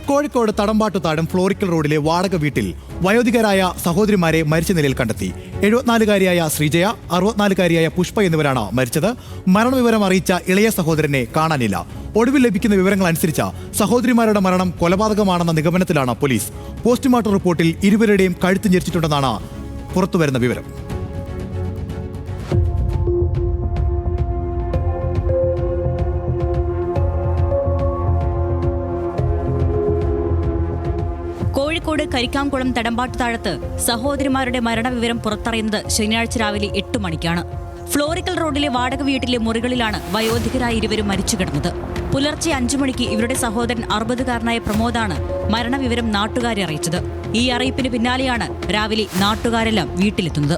കോഴിക്കോട് തടമ്പാട്ടുതാഴം ഫ്ലോറിക്കൽ റോഡിലെ വാടക വീട്ടിൽ വയോധികരായ സഹോദരിമാരെ മരിച്ച നിലയിൽ കണ്ടെത്തി. 74-കാരിയായ ശ്രീജയ, 64-കാരിയായ പുഷ്പ എന്നിവരാണ് മരിച്ചത്. മരണവിവരം അറിയിച്ച ഇളയ സഹോദരനെ കാണാനില്ല. ഒടുവിൽ ലഭിക്കുന്ന വിവരങ്ങൾ അനുസരിച്ച് സഹോദരിമാരുടെ മരണം കൊലപാതകമാണെന്ന നിഗമനത്തിലാണ് പോലീസ്. പോസ്റ്റ്മോർട്ടം റിപ്പോർട്ടിൽ ഇരുവരുടെയും കഴുത്ത് ഞെരിച്ചിട്ടുണ്ടെന്നാണ് പുറത്തുവരുന്ന വിവരം. കോഴിക്കോട് കരിക്കാംകുളം തടമ്പാട്ടുതാഴത്ത് സഹോദരിമാരുടെ മരണവിവരം പുറത്തറിയുന്നത് ശനിയാഴ്ച രാവിലെ 8 മണിക്കാണ്. ഫ്ലോറിക്കൽ റോഡിലെ വാടക വീട്ടിലെ മുറികളിലാണ് വയോധികരായ ഇരുവരും മരിച്ചു കിടന്നത്. പുലർച്ചെ 5 മണിക്ക് ഇവരുടെ സഹോദരൻ 60-കാരനായ പ്രമോദാണ് മരണവിവരം നാട്ടുകാരെ അറിയിച്ചത്. ഈ അറിയിപ്പിന് പിന്നാലെയാണ് രാവിലെ നാട്ടുകാരെല്ലാം വീട്ടിലെത്തുന്നത്.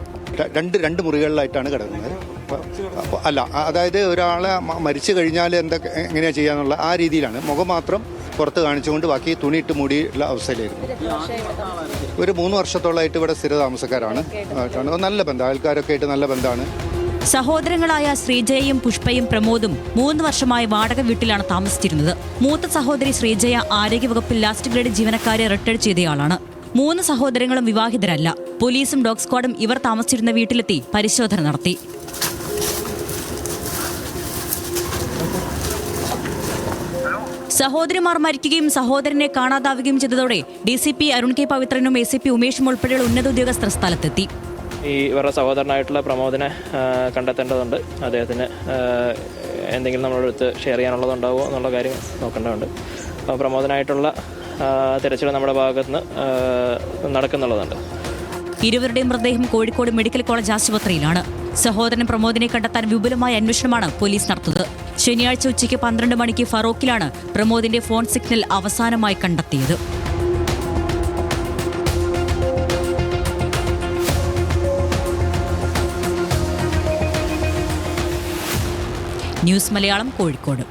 രണ്ട് മുറികളിലായിട്ടാണ് കിടക്കുന്നത്. അല്ല, അതായത് ഒരാളെ മരിച്ചു കഴിഞ്ഞാൽ എങ്ങനെയാ ചെയ്യാന്നുള്ള ആ രീതിയിലാണ്. മുഖം മാത്രം പുറത്ത് കാണിച്ചുകൊണ്ട് ബാക്കി തുണിയിട്ട് മൂടിയുള്ള അവസ്ഥയിലായിരുന്നു. ഒരു 3 വർഷത്തോളമായിട്ട് ഇവിടെ സ്ഥിര താമസക്കാരാണ്. നല്ല ബന്ധം, ആൾക്കാരൊക്കെ ആയിട്ട് നല്ല ബന്ധമാണ്. സഹോദരങ്ങളായ ശ്രീജയയും പുഷ്പയും പ്രമോദും 3 വർഷമായി വാടക വീട്ടിലാണ് താമസിച്ചിരുന്നത്. മൂത്ത സഹോദരി ശ്രീജയ ആരോഗ്യവകുപ്പിൽ ലാസ്റ്റ് ഗ്രേഡ് ജീവനക്കാരെ റിട്ടയർ ചെയ്തയാളാണ്. 3 സഹോദരങ്ങളും വിവാഹിതരല്ല. പോലീസും ഡോഗ് സ്ക്വാഡും ഇവർ താമസിച്ചിരുന്ന വീട്ടിലെത്തി പരിശോധന നടത്തി. സഹോദരിമാർ മരിക്കുകയും സഹോദരനെ കാണാതാവുകയും ചെയ്തതോടെ DCP അരുൺ കെ പവിത്രനും ACP ഉമേഷും ഉൾപ്പെടെയുള്ള ഉന്നത ഉദ്യോഗസ്ഥർ സ്ഥലത്തെത്തി. ഇവരുടെ സഹോദരനായിട്ടുള്ള പ്രമോദിനെ കണ്ടെത്തേണ്ടതുണ്ട്. അദ്ദേഹത്തിന് എന്തെങ്കിലും നമ്മുടെ അടുത്ത് ഷെയർ ചെയ്യാനുള്ളതുണ്ടാവുമോ എന്നുള്ള കാര്യം നോക്കേണ്ടതുണ്ട്. അപ്പോൾ പ്രമോദനായിട്ടുള്ള തിരച്ചിൽ നമ്മുടെ ഭാഗത്തുനിന്ന് നടക്കുന്നുള്ളതുണ്ട്. ഇരുവരുടെയും മൃതദേഹം കോഴിക്കോട് മെഡിക്കൽ കോളേജ് ആശുപത്രിയിലാണ്. സഹോദരൻ പ്രമോദിനെ കണ്ടെത്താൻ വിപുലമായ അന്വേഷണമാണ് പോലീസ് നടത്തുന്നത്. ശനിയാഴ്ച ഉച്ചയ്ക്ക് 12 മണിക്ക് ഫറോക്കിലാണ് പ്രമോദിന്റെ ഫോൺ സിഗ്നൽ അവസാനമായി കണ്ടെത്തിയത്. ന്യൂസ് മലയാളം, കോഴിക്കോട്.